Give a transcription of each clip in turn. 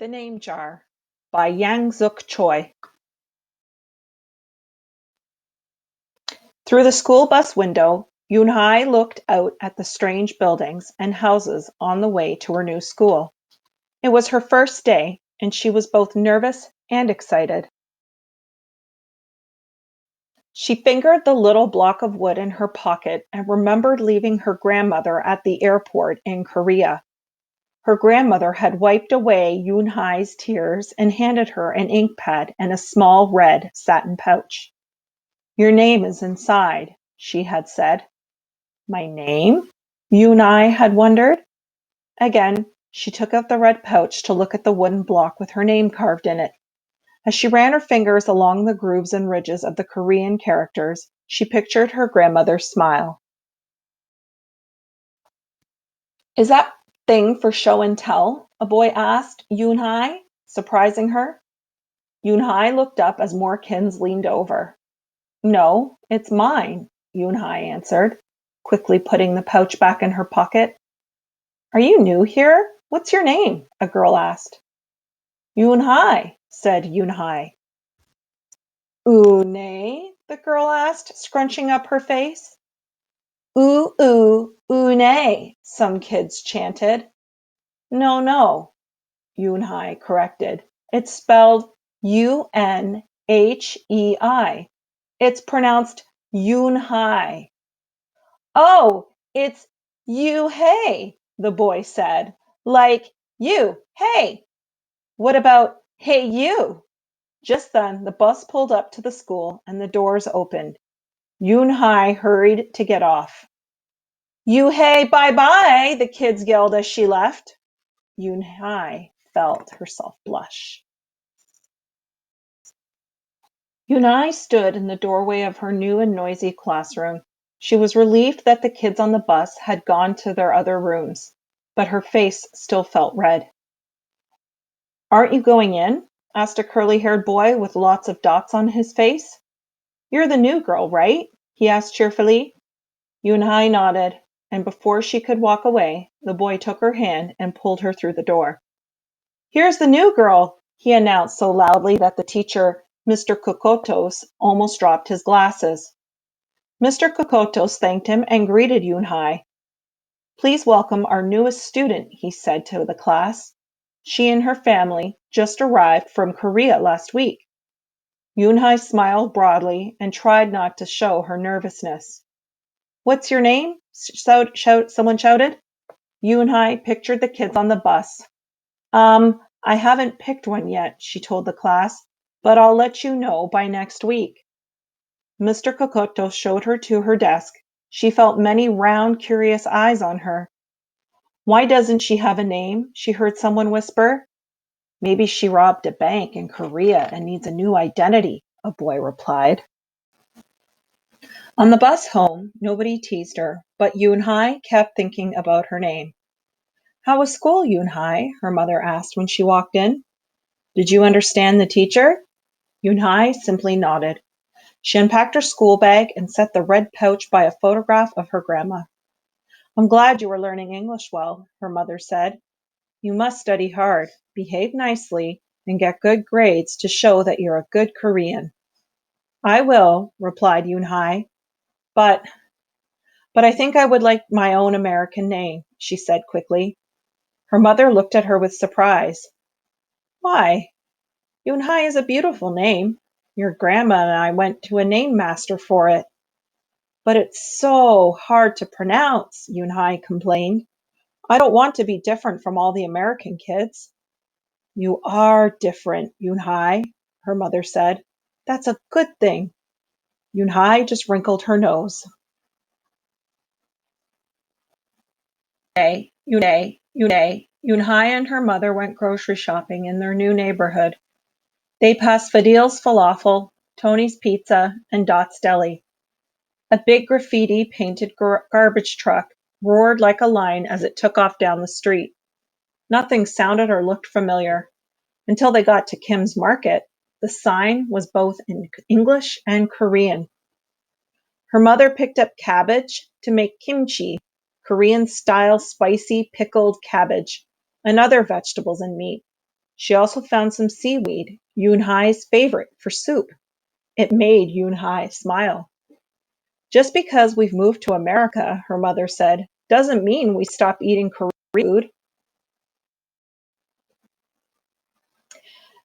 The Name Jar by Yang Zuk Choi. Through the school bus window, Yunhai looked out at the strange buildings and houses on the way to her new school. It was her first day, and she was both nervous and excited. She fingered the little block of wood in her pocket and remembered leaving her grandmother at the airport in Korea. Her grandmother had wiped away Yunhai's tears and handed her an ink pad and a small red satin pouch. "Your name is inside," she had said. My name? Yunhai had wondered. Again, she took out the red pouch to look at the wooden block with her name carved in it. As she ran her fingers along the grooves and ridges of the Korean characters, she pictured her grandmother's smile. "Is that thing for show and tell?" a boy asked Yunhai, surprising her. Yunhai looked up as more kids leaned over. "No, it's mine," Yunhai answered, quickly putting the pouch back in her pocket. "Are you new here? What's your name?" a girl asked. "Yunhai," said Yunhai. "Une?" the girl asked, scrunching up her face. Une," some kids chanted. No, Yunhai corrected. It's spelled Unhei. It's pronounced Yunhai. "Oh, it's you hey," the boy said. "Like you, hey. What about hey you?" Just then, the bus pulled up to the school and the doors opened. Yunhai hurried to get off. "You hey bye-bye," the kids yelled as she left. Yunhai felt herself blush. Yunhai stood in the doorway of her new and noisy classroom. She was relieved that the kids on the bus had gone to their other rooms, but her face still felt red. "Aren't you going in?" asked a curly-haired boy with lots of dots on his face. "You're the new girl, right?" he asked cheerfully. Yunhai nodded, and before she could walk away, the boy took her hand and pulled her through the door. "Here's the new girl," he announced so loudly that the teacher, Mr. Kokotos, almost dropped his glasses. Mr. Kokotos thanked him and greeted Yunhai. "Please welcome our newest student," he said to the class. "She and her family just arrived from Korea last week." Yunhai smiled broadly and tried not to show her nervousness. "What's your name?" someone shouted. Yunhai pictured the kids on the bus. I haven't picked one yet," she told the class, "but I'll let you know by next week." Mr. Kokotos showed her to her desk. She felt many round, curious eyes on her. "Why doesn't she have a name?" she heard someone whisper. "Maybe she robbed a bank in Korea and needs a new identity," a boy replied. On the bus home, nobody teased her, but Yunhai kept thinking about her name. "How was school, Yunhai?" her mother asked when she walked in. "Did you understand the teacher?" Yunhai simply nodded. She unpacked her school bag and set the red pouch by a photograph of her grandma. "I'm glad you are learning English well," her mother said. "You must study hard, behave nicely, and get good grades to show that you're a good Korean." "I will," replied Yunhai. But I think I would like my own American name," she said quickly. Her mother looked at her with surprise. "Why? Yunhai is a beautiful name. Your grandma and I went to a name master for it." "But it's so hard to pronounce," Yunhai complained. "I don't want to be different from all the American kids." "You are different, Yunhai," her mother said. "That's a good thing." Yunhai just wrinkled her nose. Yunhai and her mother went grocery shopping in their new neighborhood. They passed Fadil's Falafel, Tony's Pizza, and Dot's Deli. A big graffiti-painted garbage truck roared like a lion as it took off down the street. Nothing sounded or looked familiar. Until they got to Kim's Market, the sign was both in English and Korean. Her mother picked up cabbage to make kimchi, Korean-style spicy pickled cabbage, and other vegetables and meat. She also found some seaweed, Yunhai's favorite, for soup. It made Yunhai smile. Just because we've moved to America, her mother said, doesn't mean we stop eating Korean food.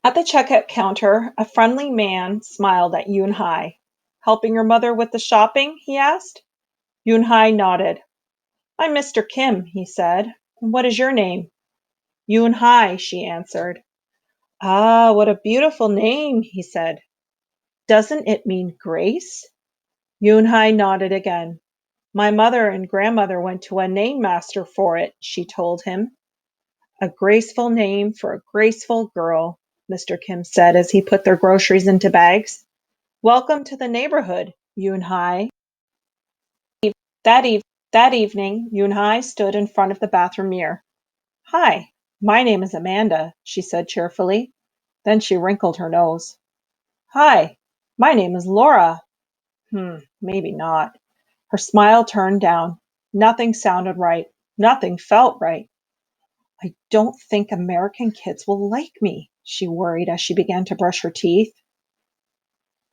At the checkout counter, a friendly man smiled at Yunhai. Helping your mother with the shopping? He asked. Yunhai nodded. I'm Mr. Kim, he said. And what is your name? Yunhai, she answered. Ah, what a beautiful name, he said. Doesn't it mean grace? Yunhai nodded again. My mother and grandmother went to a name master for it, she told him. A graceful name for a graceful girl, Mr. Kim said as he put their groceries into bags. Welcome to the neighborhood, Yunhai. That, that evening, Yunhai stood in front of the bathroom mirror. Hi, my name is Amanda, she said cheerfully. Then she wrinkled her nose. Hi, my name is Laura. Maybe not. Her smile turned down. Nothing sounded right. Nothing felt right. I don't think American kids will like me, she worried as she began to brush her teeth.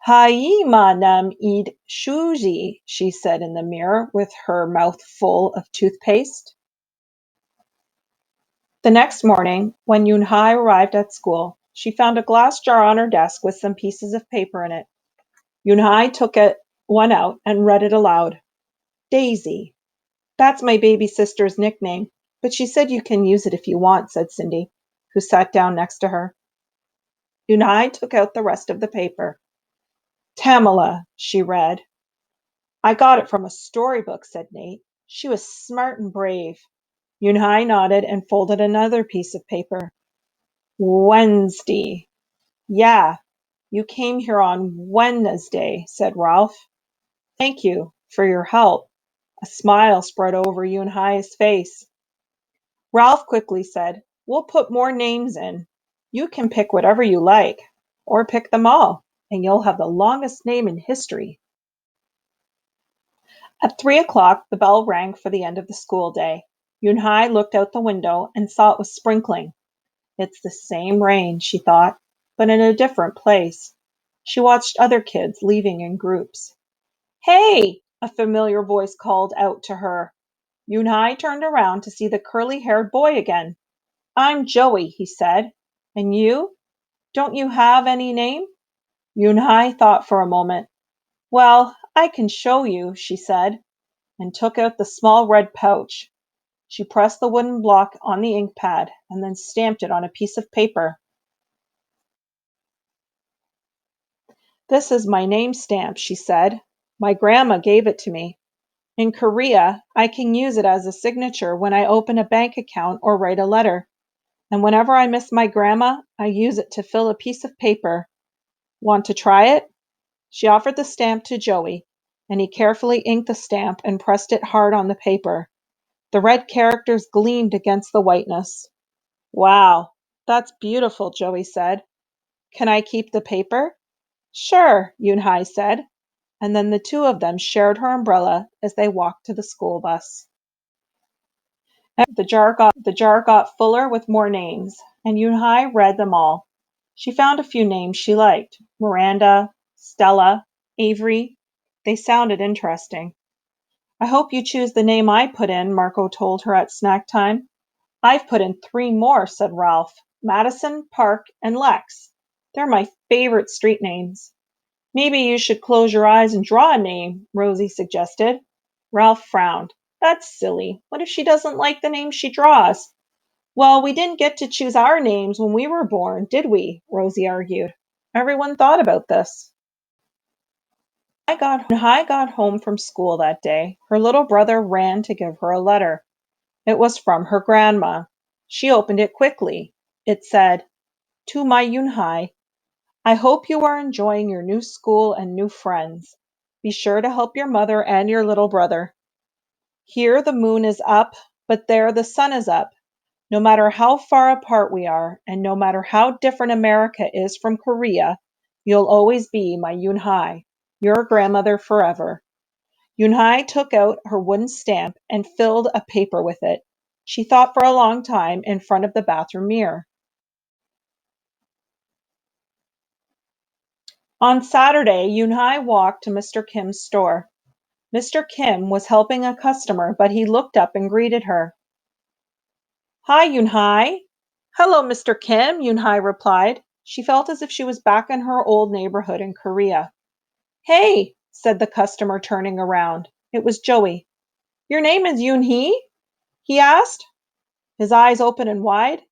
Haima nam eat shuji, she said in the mirror with her mouth full of toothpaste. The next morning, when Yunhai arrived at school, she found a glass jar on her desk with some pieces of paper in it. Yunhai took one out and read it aloud. Daisy. That's my baby sister's nickname, but she said you can use it if you want, said Cindy, who sat down next to her. Yunhai took out the rest of the paper. Tamala, she read. I got it from a storybook, said Nate. She was smart and brave. Yunhai nodded and folded another piece of paper. Wednesday. Yeah, you came here on Wednesday, said Ralph. Thank you for your help. A smile spread over Yunhai's face. Ralph quickly said, We'll put more names in. You can pick whatever you like, or pick them all, and you'll have the longest name in history. At 3 o'clock, the bell rang for the end of the school day. Yunhai looked out the window and saw it was sprinkling. It's the same rain, she thought, but in a different place. She watched other kids leaving in groups. Hey! A familiar voice called out to her. Yunhai turned around to see the curly-haired boy again. I'm Joey, he said. And you? Don't you have any name? Yunhai thought for a moment. Well, I can show you, she said, and took out the small red pouch. She pressed the wooden block on the ink pad and then stamped it on a piece of paper. This is my name stamp, she said. My grandma gave it to me. In Korea, I can use it as a signature when I open a bank account or write a letter. And whenever I miss my grandma, I use it to fill a piece of paper. Want to try it? She offered the stamp to Joey, and he carefully inked the stamp and pressed it hard on the paper. The red characters gleamed against the whiteness. Wow, that's beautiful, Joey said. Can I keep the paper? Sure, Yunhai said, and then the two of them shared her umbrella as they walked to the school bus. The jar got fuller with more names, and Yunhai read them all. She found a few names she liked. Miranda, Stella, Avery. They sounded interesting. I hope you choose the name I put in, Marco told her at snack time. I've put in 3 more, said Ralph. Madison, Park, and Lex. They're my favorite street names. Maybe you should close your eyes and draw a name, Rosie suggested. Ralph frowned. That's silly. What if she doesn't like the name she draws? Well, we didn't get to choose our names when we were born, did we? Rosie argued. Everyone thought about this. When I got home from school that day, her little brother ran to give her a letter. It was from her grandma. She opened it quickly. It said, To my Yunhai, I hope you are enjoying your new school and new friends. Be sure to help your mother and your little brother. Here the moon is up, but there the sun is up. No matter how far apart we are, and no matter how different America is from Korea, you'll always be my Yunhai, your grandmother forever. Yunhai took out her wooden stamp and filled a paper with it. She thought for a long time in front of the bathroom mirror. On Saturday, Yunhai walked to Mr. Kim's store. Mr. Kim was helping a customer, but he looked up and greeted her. Hi, Yunhai. Hello, Mr. Kim, Yunhai replied. She felt as if she was back in her old neighborhood in Korea. Hey, said the customer, turning around. It was Joey. Your name is Yoonhee? He asked, his eyes open and wide.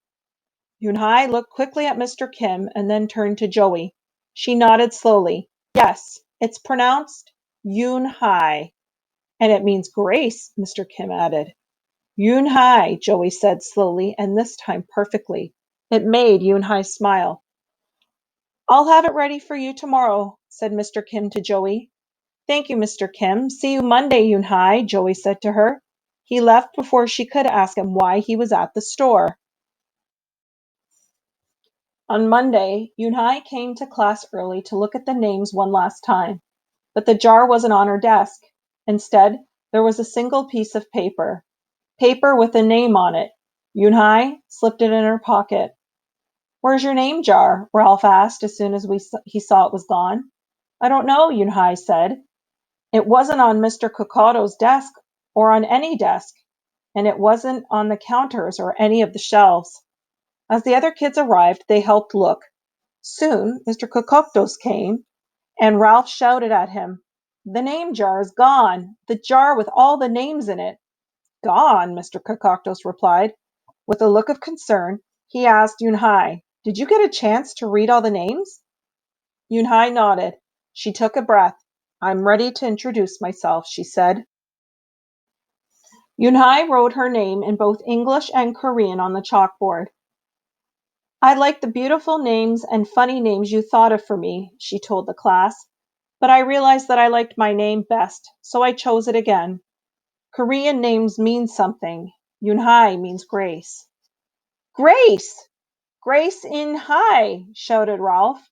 Yoonhai looked quickly at Mr. Kim and then turned to Joey. She nodded slowly. Yes, it's pronounced Yoonhai. And it means grace, Mr. Kim added. Yoonhai, Joey said slowly, and this time perfectly. It made Yoonhai smile. I'll have it ready for you tomorrow, said Mr. Kim to Joey. Thank you, Mr. Kim. See you Monday, Yoonhai, Joey said to her. He left before she could ask him why he was at the store. On Monday, Yoonhai came to class early to look at the names one last time, but the jar wasn't on her desk. Instead, there was a single piece of paper with a name on it. Yoonhai slipped it in her pocket. Where's your name jar? Ralph asked as soon as he saw it was gone. I don't know, Yoonhai said. It wasn't on Mr. Kokoto's desk or on any desk, and it wasn't on the counters or any of the shelves. As the other kids arrived, they helped look. Soon Mr. Kokotos came, and Ralph shouted at him, The name jar is gone, the jar with all the names in it. Gone, Mr. Kokotos replied. With a look of concern, he asked Yoonhai, Did you get a chance to read all the names? Yoonhai nodded. She took a breath. I'm ready to introduce myself, she said. Yoonhai wrote her name in both English and Korean on the chalkboard. I like the beautiful names and funny names you thought of for me, she told the class, but I realized that I liked my name best, so I chose it again. Korean names mean something. Yoonhai means grace. Grace! Grace in Hai, shouted Ralph.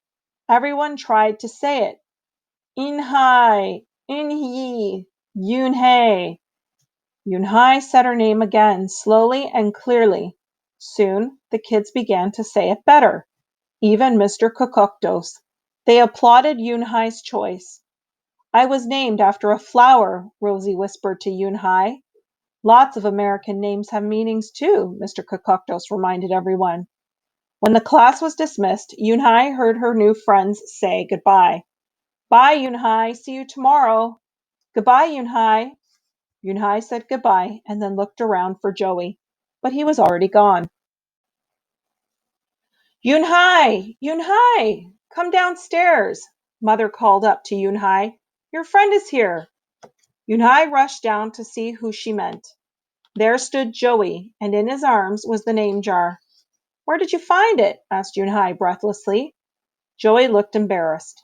Everyone tried to say it. In Hai, In Hee, Yoon Hae. Yoonhai said her name again, slowly and clearly. Soon the kids began to say it better. Even Mr. Kokoktos. They applauded Yoonhai's choice. I was named after a flower, Rosie whispered to Yoonhai. Lots of American names have meanings too, Mr. Kokoktos reminded everyone. When the class was dismissed, Yoonhai heard her new friends say goodbye. Bye, Yoonhai. See you tomorrow. Goodbye, Yoonhai. Yoonhai said goodbye and then looked around for Joey, but he was already gone. Yoonhai! Yoonhai! Come downstairs! Mother called up to Yoonhai. Your friend is here. Yoonhai rushed down to see who she meant. There stood Joey, and in his arms was the name jar. Where did you find it? Asked Yoonhai breathlessly. Joey looked embarrassed.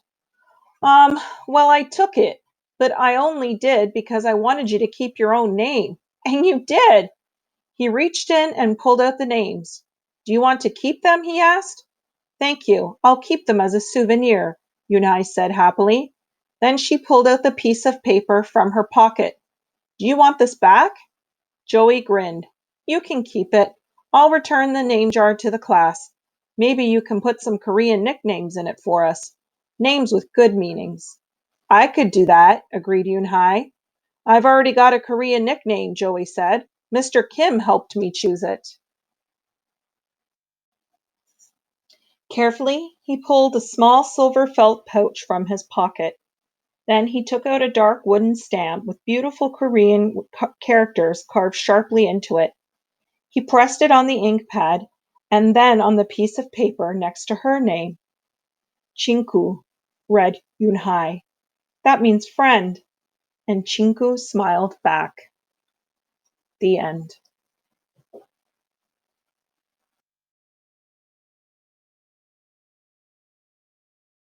Well, I took it, but I only did because I wanted you to keep your own name. And you did. He reached in and pulled out the names. Do you want to keep them? He asked. Thank you. I'll keep them as a souvenir, Yoonhai said happily. Then she pulled out the piece of paper from her pocket. Do you want this back? Joey grinned. You can keep it. I'll return the name jar to the class. Maybe you can put some Korean nicknames in it for us. Names with good meanings. I could do that, agreed Yoonhai. I've already got a Korean nickname, Joey said. Mr. Kim helped me choose it. Carefully, he pulled a small silver felt pouch from his pocket. Then he took out a dark wooden stamp with beautiful Korean characters carved sharply into it. He pressed it on the ink pad and then on the piece of paper next to her name. Chinku, read Yoonhai. That means friend. And Chinku smiled back. The end.